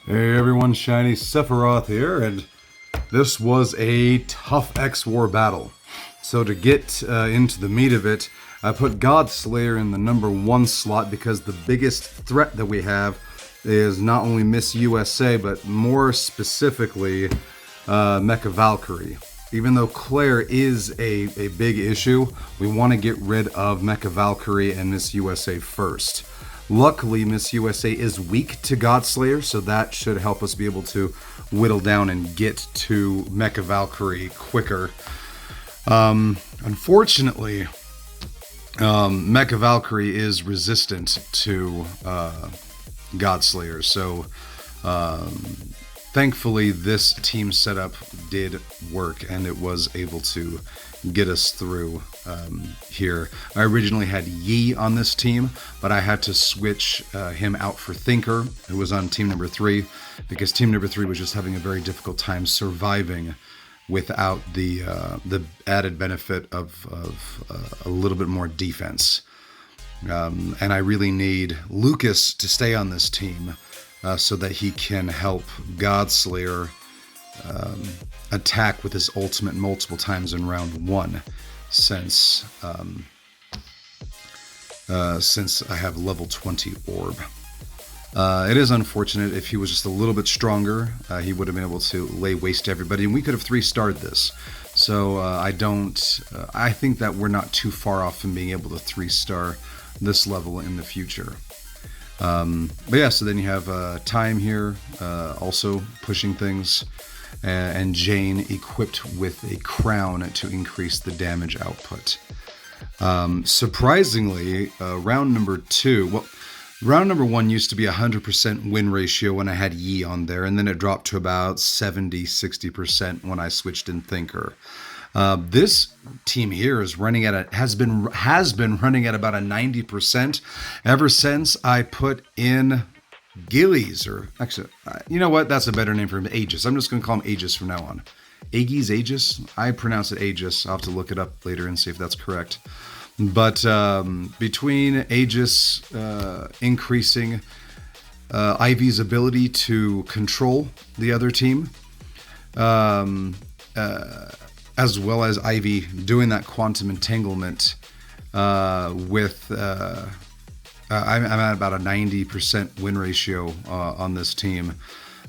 Hey everyone, Shiny Sephiroth here, and this was a tough X-War battle. So to get into the meat of it, I put Godslayer in the number 1 slot because the biggest threat that we have is not only Miss USA, but more specifically, Mecha Valkyrie. Even though Claire is a big issue, we want to get rid of Mecha Valkyrie and Miss USA first. Luckily, Miss USA is weak to Godslayer, so that should help us be able to whittle down and get to Mecha Valkyrie quicker. Unfortunately, Mecha Valkyrie is resistant to Godslayer, so thankfully this team setup did work and it was able to get us through here. I originally had Yi on this team, but I had to switch him out for Thinker, who was on team number 3, because team number 3 was just having a very difficult time surviving without the added benefit of a little bit more defense. And I really need Lucas to stay on this team so that he can help Godslayer attack with his ultimate multiple times in round 1, since I have level 20 orb. It is unfortunate. If he was just a little bit stronger, he would have been able to lay waste to everybody, and we could have 3-starred this. So I think that we're not too far off from being able to 3-star this level in the future. But yeah, so then you have Time here, also pushing things, and Jane equipped with a crown to increase the damage output. Surprisingly, round number 1 used to be 100% win ratio when I had Yi on there, and then it dropped to about 70-60% when I switched in Thinker. This team here is running at has been running at about a 90% ever since I put in Gillies, or actually, you know what? That's a better name for him, Aegis. I'm just going to call him Aegis from now on. Aegis? I pronounce it Aegis. I'll have to look it up later and see if that's correct. But between Aegis increasing Ivy's ability to control the other team, as well as Ivy doing that quantum entanglement with... I'm at about a 90% win ratio on this team.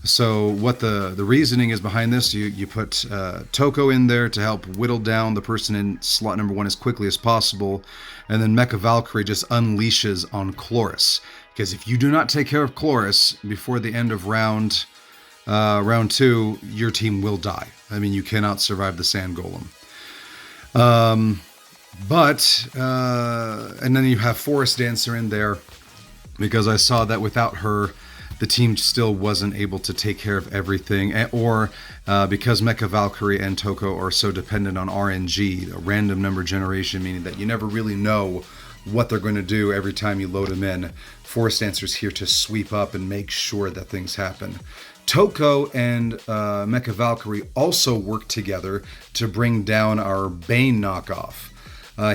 So what the reasoning is behind this, you put Toko in there to help whittle down the person in slot number 1 as quickly as possible, and then Mecha Valkyrie just unleashes on Chloris. Because if you do not take care of Chloris before the end of round 2, your team will die. I mean, you cannot survive the Sand Golem. And then you have Forest Dancer in there, because I saw that without her, the team still wasn't able to take care of everything, or because Mecha Valkyrie and Toko are so dependent on RNG, a random number generation, meaning that you never really know what they're going to do every time you load them in. Forest Dancer's here to sweep up and make sure that things happen. Toko and Mecha Valkyrie also work together to bring down our Bane knockoff.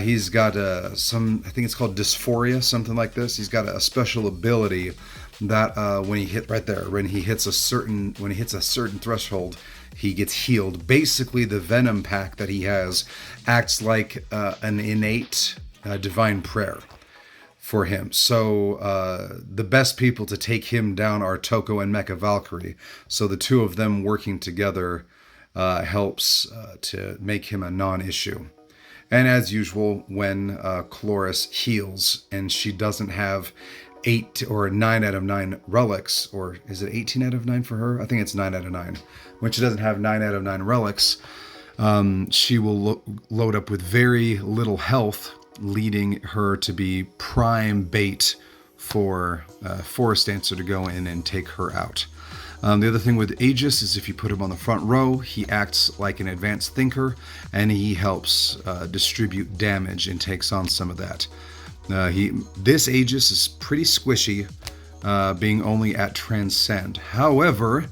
He's got I think it's called Dysphoria, something like this. He's got a special ability that when he hits a certain threshold, he gets healed. Basically, the Venom pack that he has acts like an innate divine prayer for him. So the best people to take him down are Toko and Mecha Valkyrie. So the two of them working together helps to make him a non-issue. And as usual, when Chloris heals and she doesn't have 8 or 9 out of 9 relics, or is it 18 out of 9 for her? I think it's 9 out of 9. When she doesn't have 9 out of 9 relics, she will load up with very little health, leading her to be prime bait for Forest Dancer to go in and take her out. The other thing with Aegis is if you put him on the front row, he acts like an advanced thinker, and he helps distribute damage and takes on some of that. This Aegis is pretty squishy, being only at Transcend. However,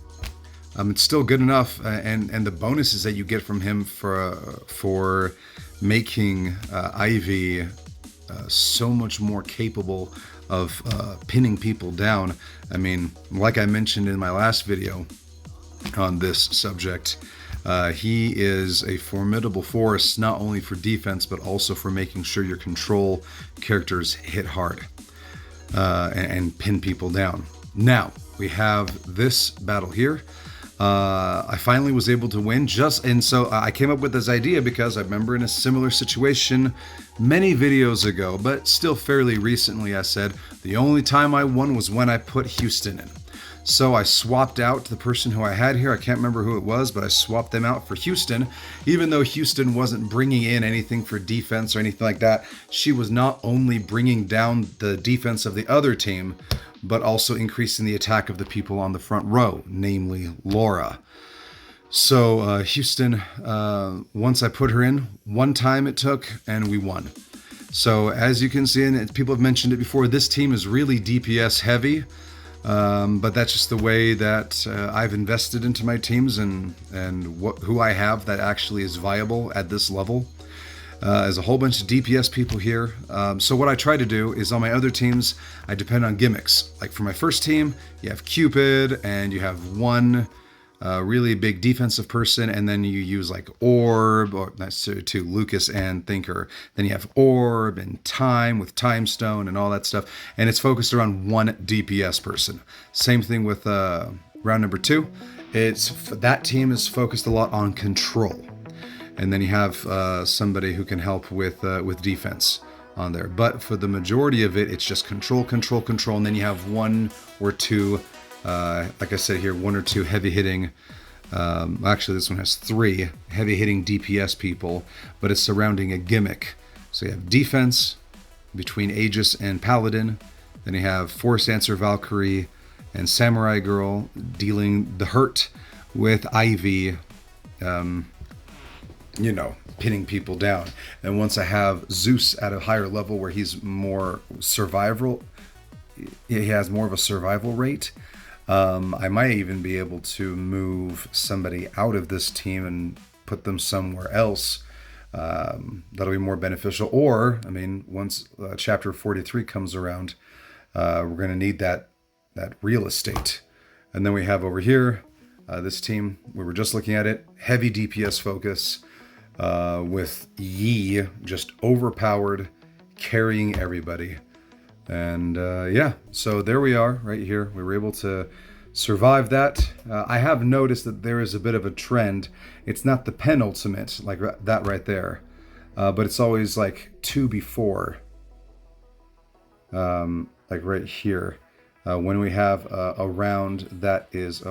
it's still good enough, and the bonuses that you get from him for making Ivy so much more capable of pinning people down. I mean, like I mentioned in my last video on this subject, he is a formidable force, not only for defense, but also for making sure your control characters hit hard and pin people down. Now, we have this battle here. I finally was able to win and so I came up with this idea because I remember in a similar situation many videos ago, but still fairly recently, I said the only time I won was when I put Houston in. So I swapped out the person who I had here. I can't remember who it was, but I swapped them out for Houston. Even though Houston wasn't bringing in anything for defense or anything like that, she was not only bringing down the defense of the other team, but also increasing the attack of the people on the front row, namely Laura. So Houston, once I put her in, one time it took, and we won. So as you can see, and people have mentioned it before, this team is really DPS heavy. But that's just the way that I've invested into my teams and who I have that actually is viable at this level. There's a whole bunch of DPS people here. So what I try to do is on my other teams, I depend on gimmicks. Like for my first team, you have Cupid and you have one really big defensive person, and then you use like Orb, or that's to Lucas and Thinker. Then you have Orb and Time with Time Stone and all that stuff, and it's focused around one DPS person. Same thing with round number 2. That team is focused a lot on control, and then you have somebody who can help with defense on there. But for the majority of it, it's just control, and then you have one or two. Like I said here, 1 or 2 heavy hitting. Actually, this one has 3 heavy hitting DPS people, but it's surrounding a gimmick. So you have defense between Aegis and Paladin. Then you have Force Dancer Valkyrie and Samurai Girl dealing the hurt with Ivy, pinning people down. And once I have Zeus at a higher level where he's more survival, he has more of a survival rate. I might even be able to move somebody out of this team and put them somewhere else. That'll be more beneficial. Or, I mean, once chapter 43 comes around, we're going to need that real estate. And then we have over here, this team, we were just looking at it, heavy DPS focus, with Yi just overpowered, carrying everybody. And so there we are right here. We were able to survive that. I have noticed that there is a bit of a trend. It's not the penultimate, like that right there, but it's always like 2 before, like right here. When we have a round that is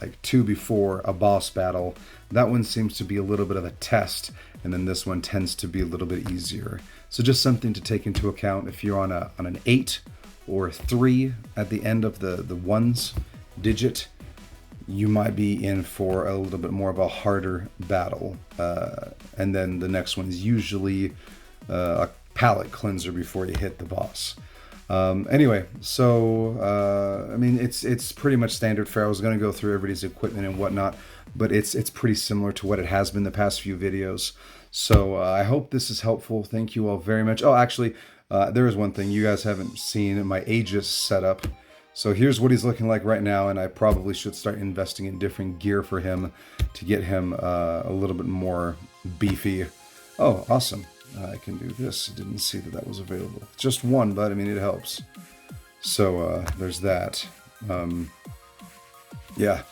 like 2 before a boss battle, that one seems to be a little bit of a test, and then this one tends to be a little bit easier. So just something to take into account. If you're on an 8 or a 3 at the end of the ones digit, you might be in for a little bit more of a harder battle. And then the next one is usually a palate cleanser before you hit the boss. Anyway, so I mean, it's pretty much standard fare. I was going to go through everybody's equipment and whatnot, but it's pretty similar to what it has been the past few videos. So I hope this is helpful. Thank you all very much. Oh, actually, there is one thing you guys haven't seen, my Aegis setup. So here's what he's looking like right now, and I probably should start investing in different gear for him to get him a little bit more beefy. Oh, awesome. I can do this. Didn't see that was available. Just one, but I mean, it helps. So there's that. Yeah.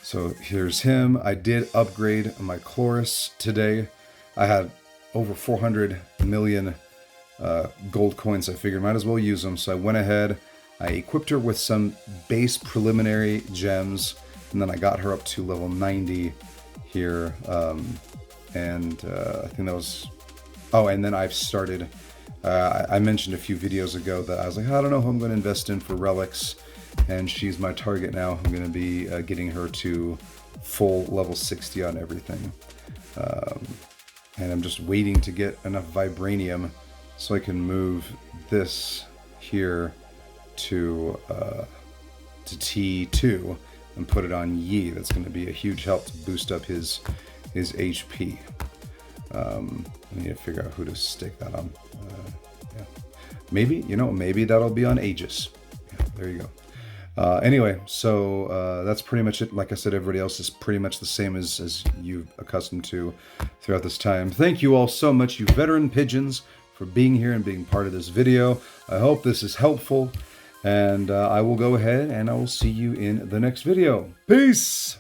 So here's him. I did upgrade my Chloris today. I had over 400 million gold coins. I figured might as well use them. So I went ahead. I equipped her with some base preliminary gems, and then I got her up to level 90 here. And I think that was... Oh, and then I've started, I mentioned a few videos ago that I was like, I don't know who I'm going to invest in for relics, and she's my target now. I'm going to be getting her to full level 60 on everything. And I'm just waiting to get enough vibranium so I can move this here to T2 and put it on Yi. That's going to be a huge help to boost up his HP. I need to figure out who to stick that on. Yeah. Maybe, maybe that'll be on Aegis. Yeah, there you go. Anyway, so that's pretty much it. Like I said, everybody else is pretty much the same as you've accustomed to throughout this time. Thank you all so much, you veteran pigeons, for being here and being part of this video. I hope this is helpful, and I will go ahead and I will see you in the next video. Peace!